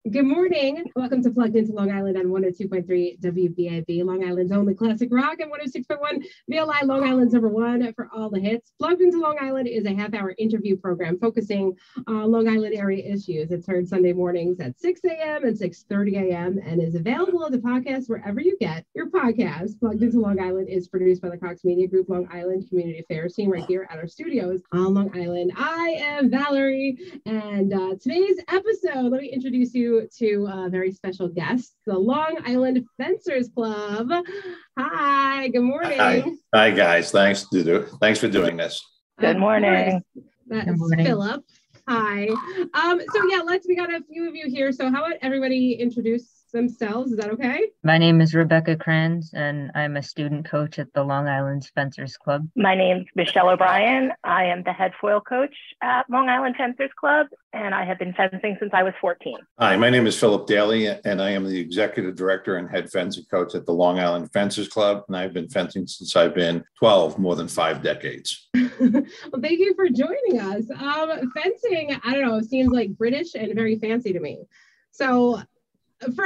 Good morning. Welcome to Plugged into Long Island on 102.3 Wbab, Long Island's only classic rock, and 106.1 VLI, Long Island's number one for all the hits. Plugged into Long Island is a half-hour interview program focusing on Long Island area issues. It's heard Sunday mornings at 6 a.m. and 6:30 a.m. and is available as a podcast wherever you get your podcasts. Plugged into Long Island is produced by the Cox Media Group Long Island Community Affairs team right here at our studios on Long Island. I am Valerie, and today's episode, let me introduce you to a very special guest, the Long Island Fencers Club. Hi, good morning. Hi guys. Thanks for doing this. Good morning. That's Philip. Hi. We got a few of you here. So how about everybody introduce themselves? Is that okay? My name is Rebecca Kranz, and I'm a student coach at the Long Island Fencers Club. My name's Michelle O'Brien. I am the head foil coach at Long Island Fencers Club, and I have been fencing since I was 14. Hi, my name is Philip Daly, and I am the executive director and head fencing coach at the Long Island Fencers Club, and I've been fencing since I've been 12, more than 5 decades. Well, thank you for joining us. Fencing, I don't know, seems like British and very fancy to me. So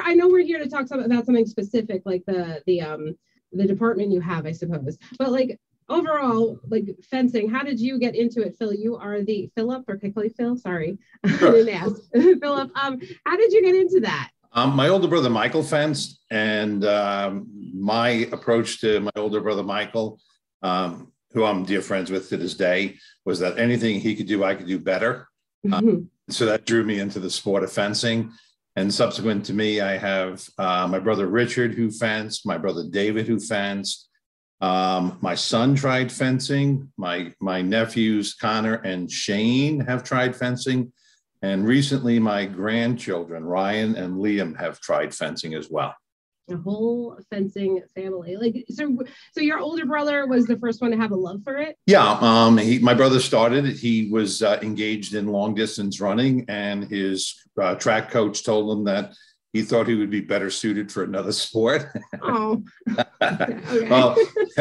I know we're here to talk about something specific, like the department you have, I suppose. But like overall, like fencing, how did you get into it, Phil? You are the Philip, or can I call you Phil? Sorry, sure. I didn't ask. Philip, how did you get into that? My older brother Michael fenced, and my approach to my older brother Michael, who I'm dear friends with to this day, was that anything he could do, I could do better. So that drew me into the sport of fencing. And subsequent to me, I have my brother Richard who fenced, my brother David who fenced. My son tried fencing. My nephews Connor and Shane have tried fencing. And recently my grandchildren Ryan and Liam have tried fencing as well. A whole fencing family. Like so your older brother was the first one to have a love for it? Yeah, my brother started. He was engaged in long distance running, and his track coach told him that he thought he would be better suited for another sport. Oh, okay. Well,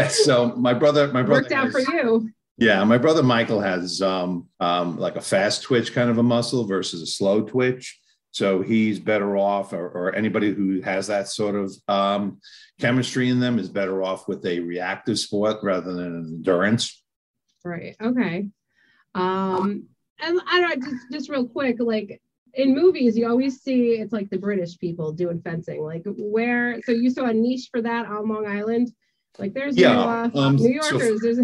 so my brother worked out for you. Yeah, my brother Michael has like a fast twitch kind of a muscle versus a slow twitch. So he's better off, or anybody who has that sort of chemistry in them is better off with a reactive sport rather than an endurance. Right. Okay. And I don't know, just real quick, like in movies, you always see it's like the British people doing fencing. Like so you saw a niche for that on Long Island? Like there's New Yorkers.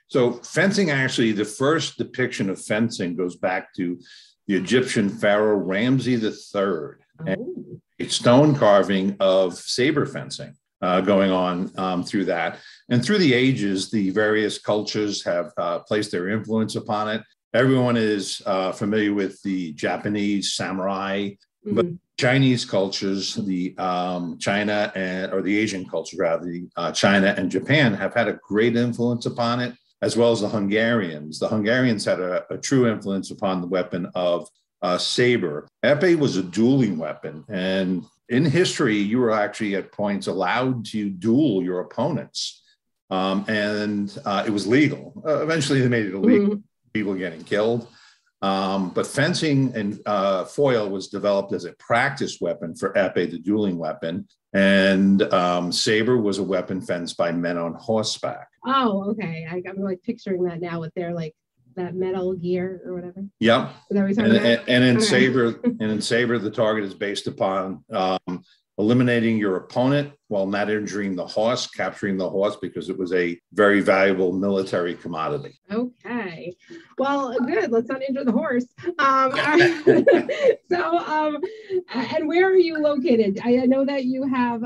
So fencing, actually, the first depiction of fencing goes back to the Egyptian pharaoh Ramses III, and a stone carving of saber fencing going on through that. And through the ages, the various cultures have placed their influence upon it. Everyone is familiar with the Japanese samurai, but Chinese cultures, the Asian cultures rather, China and Japan have had a great influence upon it, as well as the Hungarians. The Hungarians had a true influence upon the weapon of saber. Epee was a dueling weapon, and in history, you were actually at points allowed to duel your opponents, and it was legal. Eventually, they made it illegal, people getting killed. But fencing and foil was developed as a practice weapon for epee, the dueling weapon. And saber was a weapon fenced by men on horseback. Oh, okay. I'm like picturing that now with their like that metal gear or whatever. Yep. And in saber, the target is based upon eliminating your opponent while not injuring the horse, capturing the horse, because it was a very valuable military commodity. Okay. Well, good. Let's not injure the horse. And where are you located? I know that you have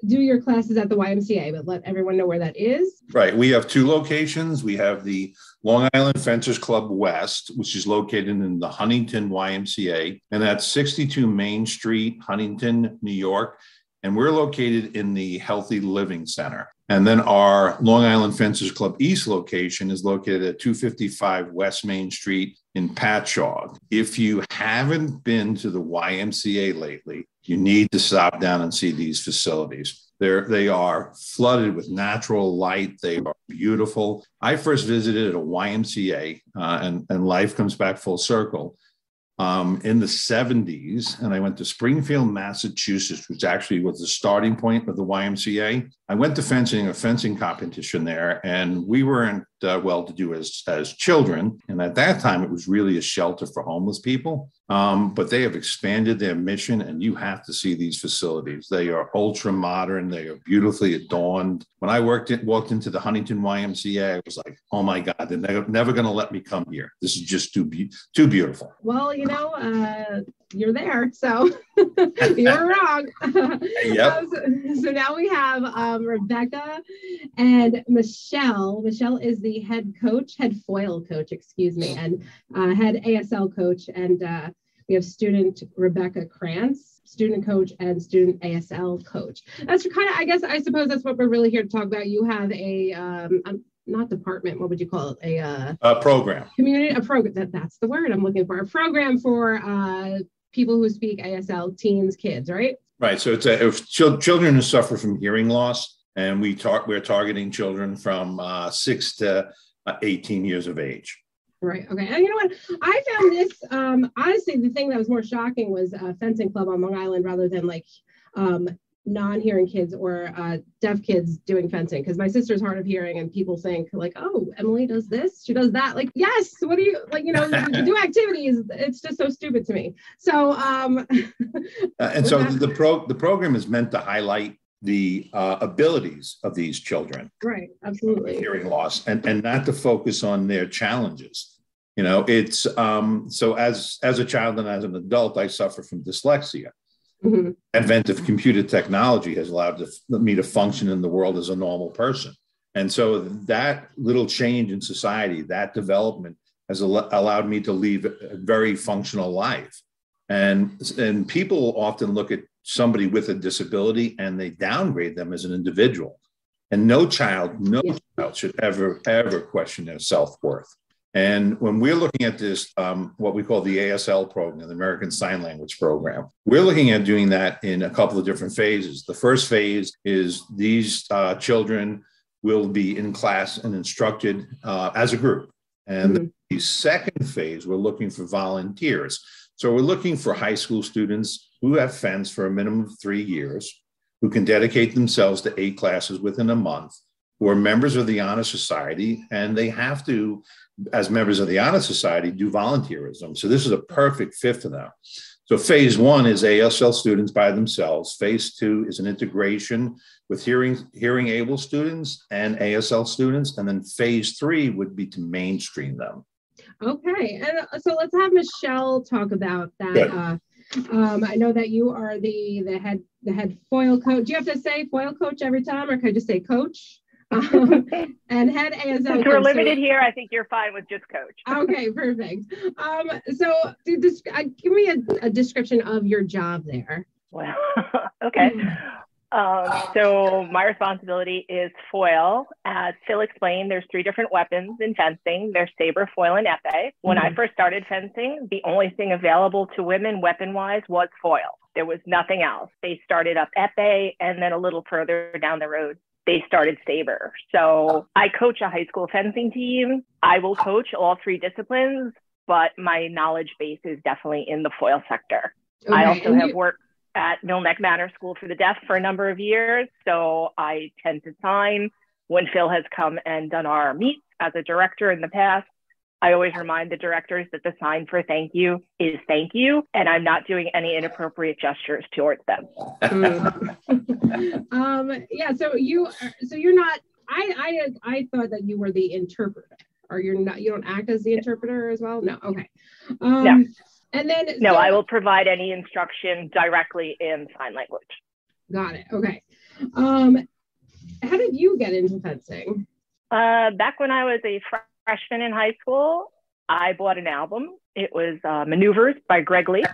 do your classes at the YMCA, but let everyone know where that is. Right. We have 2 locations. We have the Long Island Fencers Club West, which is located in the Huntington YMCA, and that's 62 Main Street, Huntington, New York. And we're located in the Healthy Living Center. And then our Long Island Fencers Club East location is located at 255 West Main Street in Patchogue. If you haven't been to the YMCA lately, you need to stop down and see these facilities. They are flooded with natural light. They are beautiful. I first visited at a YMCA, and life comes back full circle. in the 70s, and I went to Springfield, Massachusetts, which actually was the starting point of the YMCA. I went to a fencing competition there, and we weren't well-to-do as children. And at that time, it was really a shelter for homeless people. But they have expanded their mission, and you have to see these facilities. They are ultra modern. They are beautifully adorned. When I walked into the Huntington YMCA, I was like, oh my God, they're never going to let me come here. This is just too beautiful. Well, you're there, so you were wrong. Yep. So now we have Rebecca and Michelle. Michelle is the head foil coach, and head ASL coach. And we have student Rebecca Krantz, student coach and student ASL coach. That's I suppose that's what we're really here to talk about. You have a not department, what would you call it? A program. A program. That's the word I'm looking for. A program for people who speak ASL, teens, kids, right? Right. So it's children who suffer from hearing loss, and we're targeting children from 6 to 18 years of age. Right. Okay. And you know what? I found this, honestly, the thing that was more shocking was a fencing club on Long Island rather than non-hearing kids or deaf kids doing fencing, because my sister's hard of hearing and people think oh, Emily does this, she does that. Yes, what do you you do activities. It's just so stupid to me. So and so the program is meant to highlight the abilities of these children, right? Absolutely. Hearing loss, and not to focus on their challenges. It's so as a child and as an adult, I suffer from dyslexia. Mm-hmm. Advent of computer technology has allowed me to function in the world as a normal person. And so that little change in society, that development has allowed me to lead a very functional life. And people often look at somebody with a disability and they downgrade them as an individual. And no child should ever question their self-worth. And when we're looking at this, what we call the ASL program, the American Sign Language program, we're looking at doing that in a couple of different phases. The first phase is these children will be in class and instructed as a group. And the second phase, we're looking for volunteers. So we're looking for high school students who have fenced for a minimum of 3 years, who can dedicate themselves to 8 classes within a month, who are members of the Honor Society, and they have to, as members of the Honor Society, do volunteerism. So this is a perfect fit for them. So phase 1 is ASL students by themselves. Phase 2 is an integration with hearing able students and ASL students. And then phase 3 would be to mainstream them. Okay. And so let's have Michelle talk about that. I know that you are the head foil coach. Do you have to say foil coach every time, or could I just say coach? And head ASL. Since we're limited here, I think you're fine with just coach. Okay, perfect. So give me a description of your job there. Well, okay. So my responsibility is foil. As Phil explained, there's 3 different weapons in fencing. There's saber, foil, and epee. When I first started fencing, the only thing available to women weapon-wise was foil. There was nothing else. They started up epee, and then a little further down the road, they started saber. So I coach a high school fencing team. I will coach all 3 disciplines, but my knowledge base is definitely in the foil sector. Okay. I also have worked at Mill Neck Manor School for the Deaf for a number of years. So I tend to sign when Phil has come and done our meets as a director in the past. I always remind the directors that the sign for thank you is thank you, and I'm not doing any inappropriate gestures towards them. Yeah. So you're not. I thought that you were the interpreter, or you're not. You don't act as the interpreter as well. No. Okay. No. And then no, I will provide any instruction directly in sign language. Got it. Okay. How did you get into fencing? Back when I was a freshman in high school, I bought an album. It was Maneuvers by Greg Lake,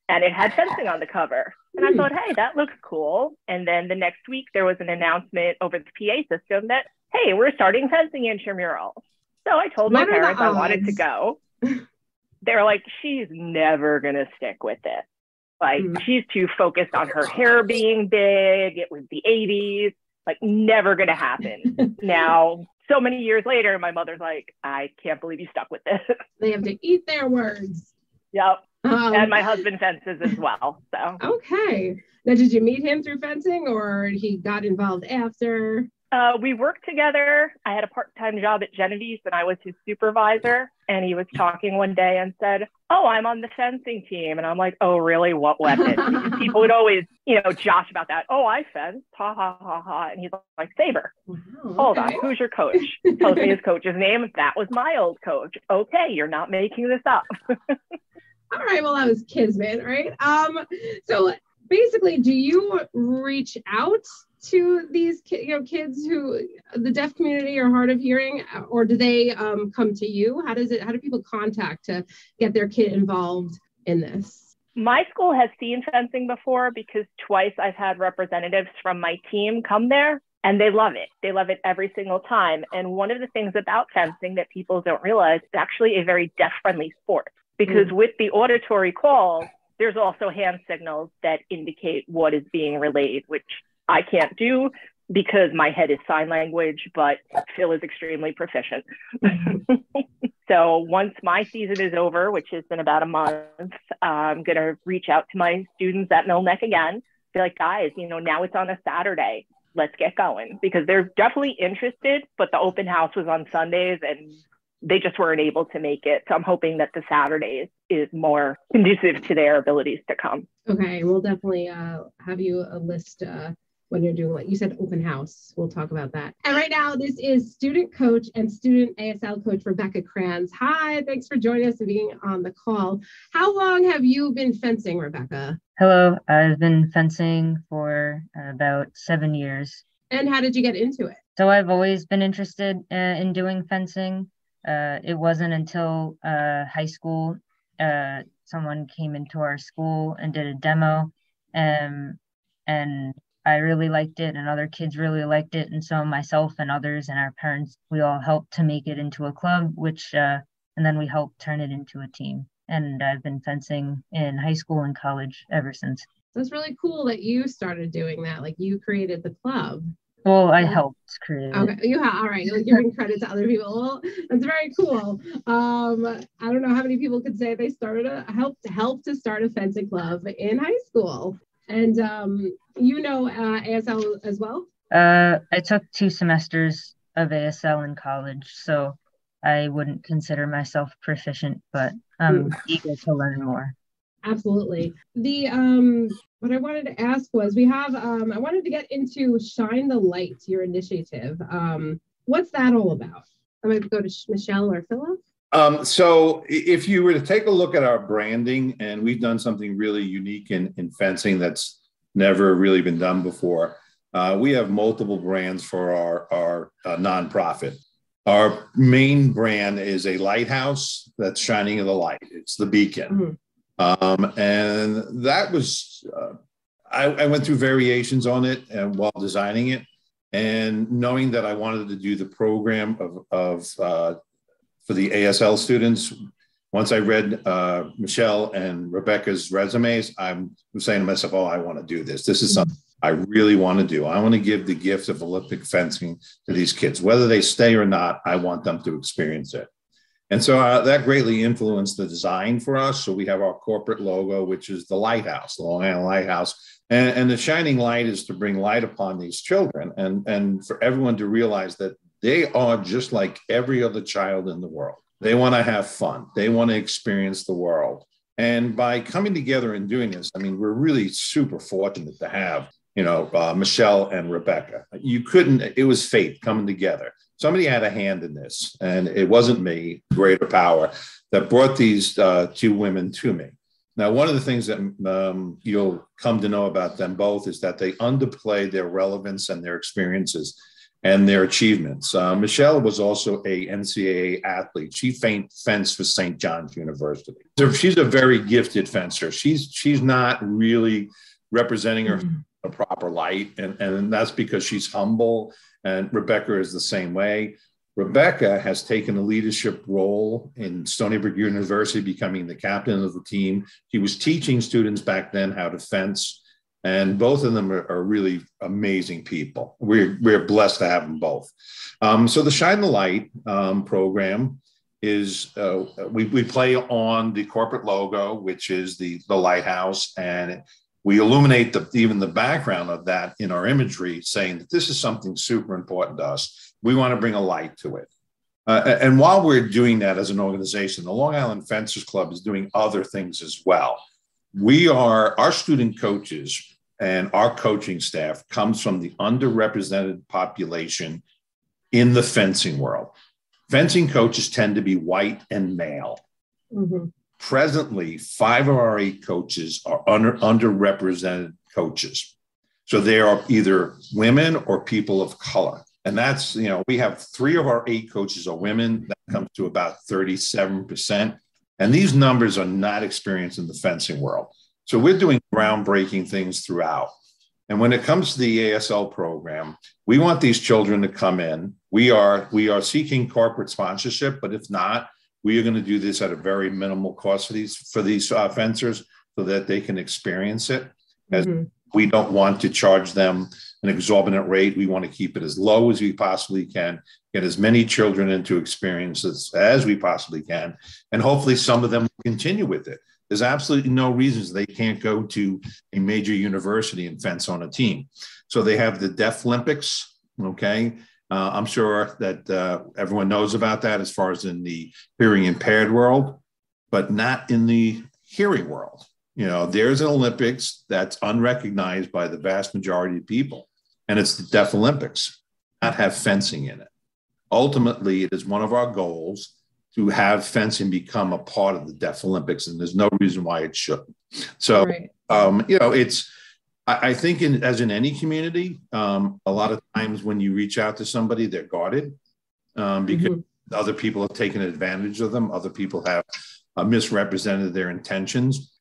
and it had fencing on the cover. And I thought, hey, that looks cool. And then the next week, there was an announcement over the PA system that, hey, we're starting fencing intramurals. So I told my parents I wanted to go. They're like, she's never going to stick with it. Like, she's too focused on her hair being big. It was the 80s. Like, never going to happen. Now, so many years later, my mother's like, I can't believe you stuck with this. They have to eat their words. Yep. And my husband fences as well. So okay. Now, did you meet him through fencing, or he got involved after? We worked together. I had a part-time job at Genevieve's and I was his supervisor. And he was talking one day and said, "Oh, I'm on the fencing team." And I'm like, "Oh, really? What weapon?" Because people would always, josh about that. "Oh, I fence. Ha, ha, ha, ha." And he's like, "Saber, hold on. Who's your coach?" Tells me his coach's name. That was my old coach. Okay, you're not making this up. All right. Well, that was kismet, right? So basically, do you reach out to these kids who the deaf community or hard of hearing, or do they come to you? How do people contact to get their kid involved in this? My school has seen fencing before because twice I've had representatives from my team come there and they love it. They love it every single time. And one of the things about fencing that people don't realize, it's actually a very deaf-friendly sport because with the auditory calls, there's also hand signals that indicate what is being relayed, which I can't do because my head is sign language, but Phil is extremely proficient. So once my season is over, which has been about a month, I'm going to reach out to my students at Mill Neck again. Be like, "Guys, now it's on a Saturday. Let's get going," because they're definitely interested, but the open house was on Sundays and they just weren't able to make it. So I'm hoping that the Saturdays is more conducive to their abilities to come. Okay, we'll definitely have you a list when you're doing what you said, open house. We'll talk about that. And right now, this is student coach and student ASL coach Rebecca Kranz. Hi, thanks for joining us and being on the call. How long have you been fencing, Rebecca? Hello, I've been fencing for about 7 years. And how did you get into it? So I've always been interested in doing fencing. It wasn't until high school, someone came into our school and did a demo, and I really liked it and other kids really liked it. And so myself and others and our parents, we all helped to make it into a club, and then we helped turn it into a team. And I've been fencing in high school and college ever since. So it's really cool that you started doing that. Like you created the club. Well, I helped create it. Okay, all right. You're giving credit to other people. Well, that's very cool. I don't know how many people could say they started helped to start a fencing club in high school. And ASL as well? I took 2 semesters of ASL in college, so I wouldn't consider myself proficient, but I'm eager to learn more. Absolutely. What I wanted to ask was I wanted to get into Shine the Light, your initiative. What's that all about? I might go to Michelle or Philip. So if you were to take a look at our branding, and we've done something really unique in fencing that's never really been done before. We have multiple brands for our nonprofit. Our main brand is a lighthouse that's shining the light. It's the beacon. And that was, I went through variations on it while designing it, and knowing that I wanted to do the program for the ASL students. Once I read Michelle and Rebecca's resumes, I'm saying to myself, "Oh, I want to do this. This is something I really want to do. I want to give the gift of Olympic fencing to these kids. Whether they stay or not, I want them to experience it." And so that greatly influenced the design for us. So we have our corporate logo, which is the lighthouse, the Long Island Lighthouse. And the shining light is to bring light upon these children and for everyone to realize that they are just like every other child in the world. They want to have fun. They want to experience the world. And by coming together and doing this, I mean, we're really super fortunate to have, Michelle and Rebecca. It was fate coming together. Somebody had a hand in this, and it wasn't me, greater power, that brought these 2 women to me. Now, one of the things that you'll come to know about them both is that they underplay their relevance and their experiences and their achievements. Michelle was also a NCAA athlete. She fenced for St. John's University. So she's a very gifted fencer. She's not really representing her in a proper light, and that's because she's humble, and Rebecca is the same way. Rebecca has taken a leadership role in Stony Brook University, becoming the captain of the team. She was teaching students back then how to fence, and both of them are really amazing people. We're blessed to have them both. So the Shine the Light program is we play on the corporate logo, which is the lighthouse, and we illuminate even the background of that in our imagery, saying that this is something super important to us. We want to bring a light to it. And while we're doing that as an organization, the Long Island Fencers Club is doing other things as well. Our student coaches and our coaching staff comes from the underrepresented population in the fencing world. Fencing coaches tend to be white and male. Mm-hmm. Presently, 5 of our 8 coaches are underrepresented coaches. So they are either women or people of color. And that's, we have 3 of our 8 coaches are women. That comes to about 37%. And these numbers are not experienced in the fencing world. So we're doing groundbreaking things throughout. And when it comes to the ASL program, we want these children to come in. We are seeking corporate sponsorship, but if not, we are going to do this at a very minimal cost for these fencers so that they can experience it. As we don't want to charge them an exorbitant rate. We want to keep it as low as we possibly can, get as many children into experiences as we possibly can, and hopefully some of them will continue with it. There's absolutely no reasons they can't go to a major university and fence on a team. So they have the Deaf Olympics, okay? I'm sure that everyone knows about that as far as in the hearing impaired world, but not in the hearing world. There's an Olympics that's unrecognized by the vast majority of people, and it's the Deaf Olympics, not have fencing in it. Ultimately, it is one of our goals to have fencing become a part of the Deaf Olympics, and there's no reason why it shouldn't. So, right. I think as in any community, a lot of times when you reach out to somebody, they're guarded because other people have taken advantage of them. Other people have misrepresented their intentions.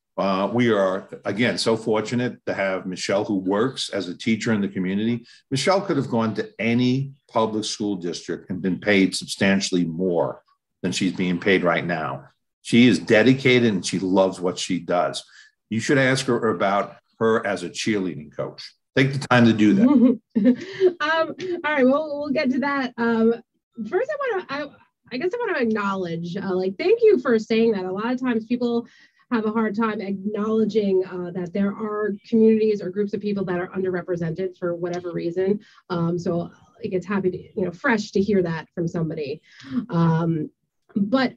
We are, again, so fortunate to have Michelle, who works as a teacher in the community. Michelle could have gone to any public school district and been paid substantially more than she's being paid right now. She is dedicated and she loves what she does. You should ask her about her as a cheerleading coach. Take the time to do that. All right, well, we'll get to that. First, I guess I want to acknowledge, thank you for saying that. A lot of times people have a hard time acknowledging that there are communities or groups of people that are underrepresented for whatever reason. So it's happy to, fresh to hear that from somebody. But,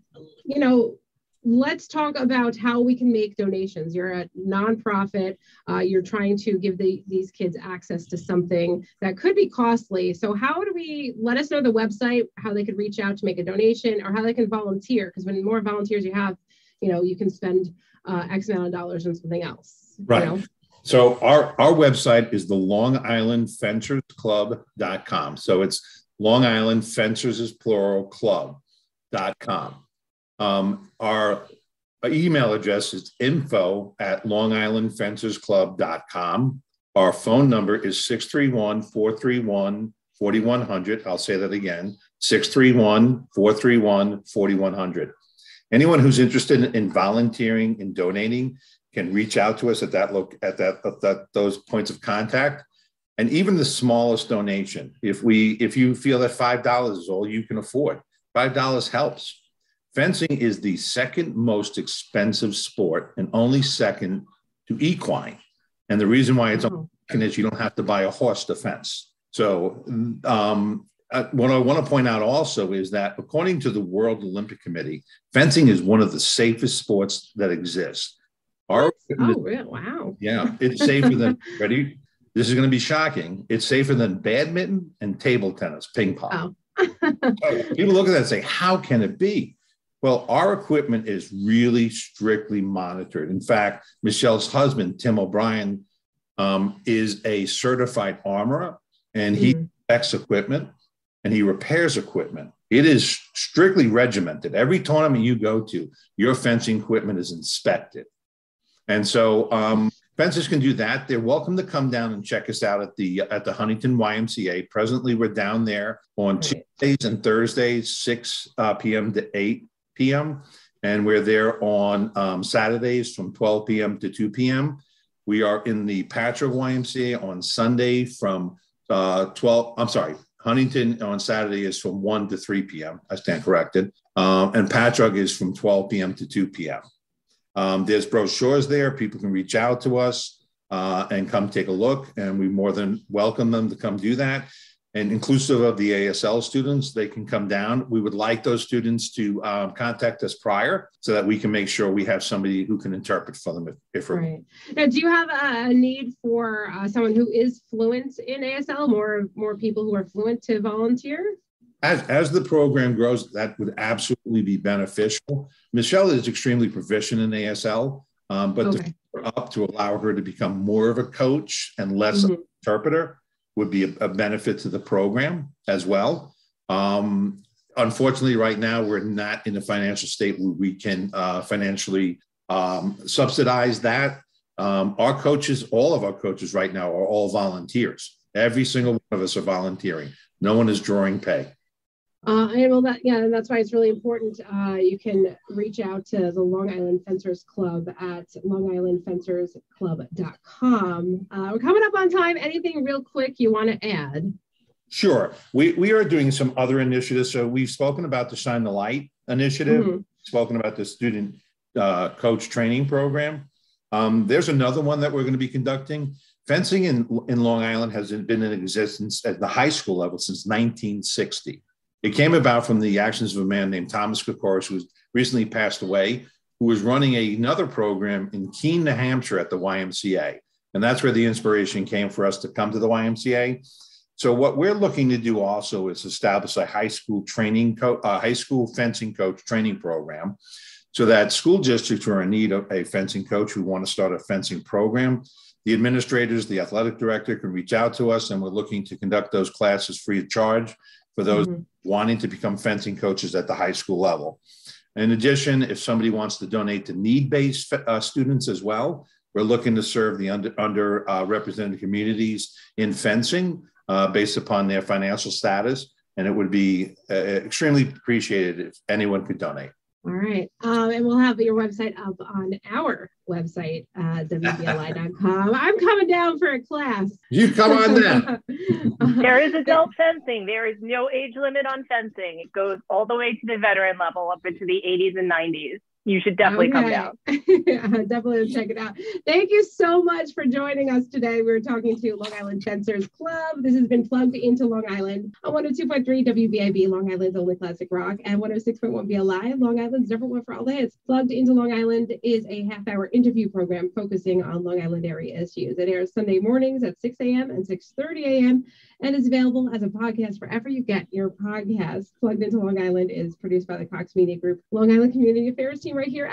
let's talk about how we can make donations. You're a nonprofit. You're trying to give these kids access to something that could be costly. So how do we let us know the website, how they could reach out to make a donation, or how they can volunteer? Because when more volunteers you have, you can spend X amount of dollars on something else. Right. So our website is the Long Island Fencers Club.com. So it's Long Island Fencers is plural club.com. Our email address is info@longislandfencersclub.com. Our phone number is 631-431-4100. I'll say that again, 631-431-4100. Anyone who's interested in volunteering and donating can reach out to us at those points of contact. And even the smallest donation, if you feel that $5 is all you can afford, $5 helps. Fencing is the second most expensive sport and only second to equine. And the reason why it's only second is you don't have to buy a horse to fence. So what I want to point out also is that according to the World Olympic Committee, fencing is one of the safest sports that exist. Wow. Yeah, it's safer than, ready? This is going to be shocking. It's safer than badminton and table tennis, ping pong. Oh. People look at that and say, how can it be? Well, our equipment is really strictly monitored. In fact, Michelle's husband, Tim O'Brien, is a certified armorer, and he inspects equipment and he repairs equipment. It is strictly regimented. Every tournament you go to, your fencing equipment is inspected. And so fencers can do that. They're welcome to come down and check us out at the Huntington YMCA. Presently, we're down there on Tuesdays and Thursdays, 6 p.m. to 8 p.m. And we're there on Saturdays from 12 p.m. to 2 p.m. We are in the Patrick YMCA on Sunday from Huntington on Saturday is from 1 to 3 p.m. I stand corrected. And Patchogue is from 12 p.m. to 2 p.m. There's brochures there. People can reach out to us and come take a look, and we more than welcome them to come do that. And inclusive of the ASL students, they can come down. We would like those students to contact us prior so that we can make sure we have somebody who can interpret for them if we're right. Now, do you have a need for someone who is fluent in ASL, more people who are fluent to volunteer? As the program grows, that would absolutely be beneficial. Michelle is extremely proficient in ASL, but to up to allow her to become more of a coach and less of an interpreter would be a benefit to the program as well. Unfortunately, right now, we're not in a financial state where we can financially subsidize that. Our coaches, all of our coaches right now are all volunteers. Every single one of us are volunteering. No one is drawing pay. And that's why it's really important. You can reach out to the Long Island Fencers Club at longislandfencersclub.com. We're coming up on time. Anything real quick you want to add? Sure. We are doing some other initiatives. So we've spoken about the Shine the Light initiative, spoken about the student coach training program. There's another one that we're going to be conducting. Fencing in Long Island has been in existence at the high school level since 1960. It came about from the actions of a man named Thomas Kokoris, who recently passed away, who was running another program in Keene, New Hampshire at the YMCA. And that's where the inspiration came for us to come to the YMCA. So what we're looking to do also is establish a high school fencing coach training program so that school districts who are in need of a fencing coach who want to start a fencing program, the administrators, the athletic director can reach out to us, and we're looking to conduct those classes free of charge for those wanting to become fencing coaches at the high school level. In addition, if somebody wants to donate to need-based students as well, we're looking to serve the underrepresented communities in fencing based upon their financial status. And it would be extremely appreciated if anyone could donate. All right. And we'll have your website up on our website, wbli.com. I'm coming down for a class. You come on down. There is adult fencing. There is no age limit on fencing. It goes all the way to the veteran level up into the 80s and 90s. You should definitely come down. Definitely check it out. Thank you so much for joining us today. We were talking to Long Island Fencers Club. This has been Plugged into Long Island on 102.3 WBIB, Long Island's only classic rock, and 106.1 BLI, Long Island's number one for all the hits. Plugged into Long Island is a half-hour interview program focusing on Long Island area issues. It airs Sunday mornings at 6 a.m. and 6:30 a.m. and is available as a podcast wherever you get your podcasts. Plugged into Long Island is produced by the Cox Media Group, Long Island Community Affairs team right here